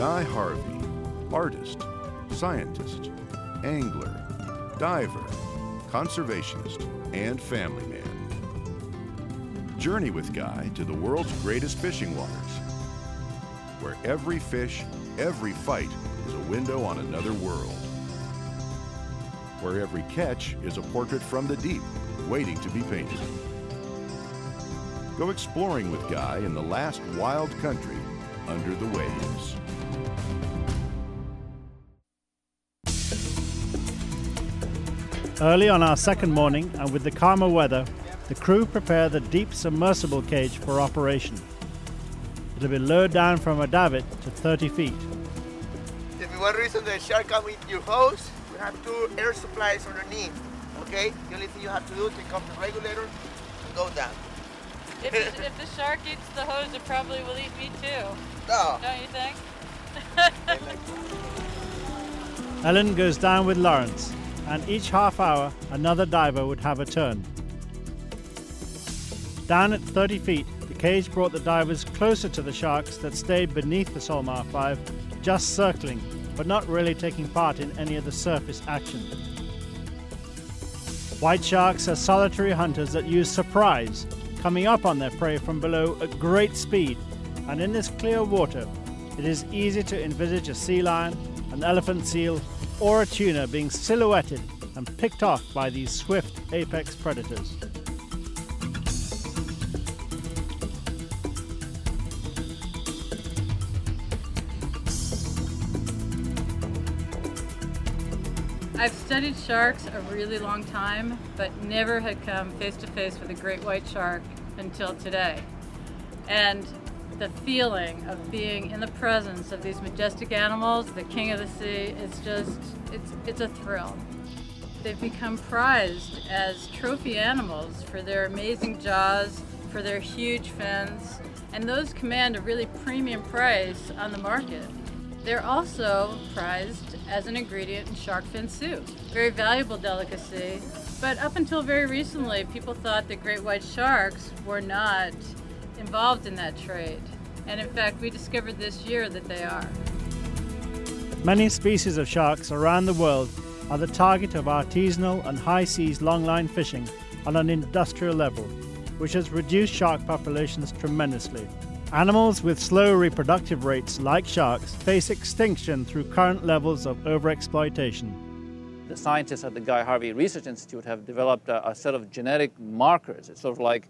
Guy Harvey, artist, scientist, angler, diver, conservationist, and family man. Journey with Guy to the world's greatest fishing waters, where every fish, every fight is a window on another world. Where every catch is a portrait from the deep, waiting to be painted. Go exploring with Guy in the last wild country under the waves. Early on our second morning, and with the calmer weather, the crew prepare the deep submersible cage for operation. It'll be lowered down from a davit to 30 feet. If one reason the shark come with your hose, you have two air supplies underneath, okay? The only thing you have to do is take off the regulator and go down. If the shark eats the hose, it probably will eat me too. No. Don't you think? Ellen goes down with Lawrence, and each half hour another diver would have a turn. Down at 30 feet, the cage brought the divers closer to the sharks that stayed beneath the Solmar 5, just circling, but not really taking part in any of the surface action. White sharks are solitary hunters that use surprise, coming up on their prey from below at great speed, and in this clear water, it is easy to envisage a sea lion, an elephant seal, or a tuna being silhouetted and picked off by these swift apex predators. I've studied sharks a really long time, but never had come face to face with a great white shark until today. And the feeling of being in the presence of these majestic animals, the king of the sea, it's a thrill. They've become prized as trophy animals for their amazing jaws, for their huge fins, and those command a really premium price on the market. They're also prized as an ingredient in shark fin soup. Very valuable delicacy, but up until very recently, people thought that great white sharks were not involved in that trade. And in fact, we discovered this year that they are. Many species of sharks around the world are the target of artisanal and high seas longline fishing on an industrial level, which has reduced shark populations tremendously. Animals with slow reproductive rates, like sharks, face extinction through current levels of overexploitation. The scientists at the Guy Harvey Research Institute have developed a set of genetic markers. It's sort of like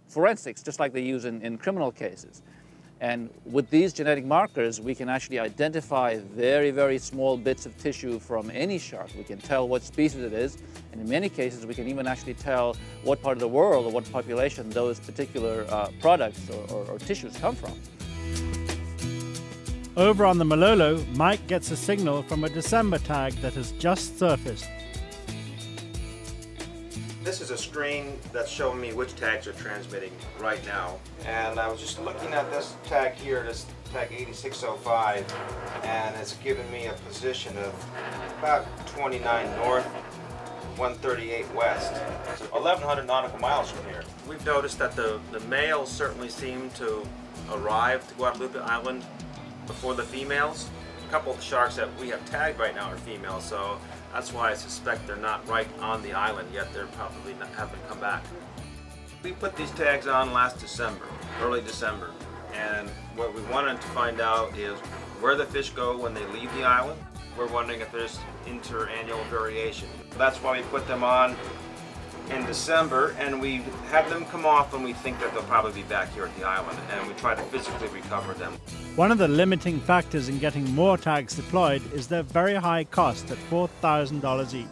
forensics, just like they use in criminal cases. And with these genetic markers, we can actually identify very, very small bits of tissue from any shark. We can tell what species it is, and in many cases, we can even actually tell what part of the world or what population those particular products or tissues come from. Over on the Malolo, Mike gets a signal from a December tag that has just surfaced. This is a screen that's showing me which tags are transmitting right now. And I was just looking at this tag here, this tag 8605, and it's giving me a position of about 29 north, 138 west. So 1,100 nautical miles from here. We've noticed that the males certainly seem to arrive to Guadalupe Island before the females. A couple of the sharks that we have tagged right now are females, so that's why I suspect they're not right on the island yet. They're probably haven't come back. We put these tags on last December, early December, and what we wanted to find out is where the fish go when they leave the island. We're wondering if there's interannual variation. That's why we put them on in December, and we have them come off when we think that they'll probably be back here at the island, and we try to physically recover them. One of the limiting factors in getting more tags deployed is their very high cost at $4,000 each.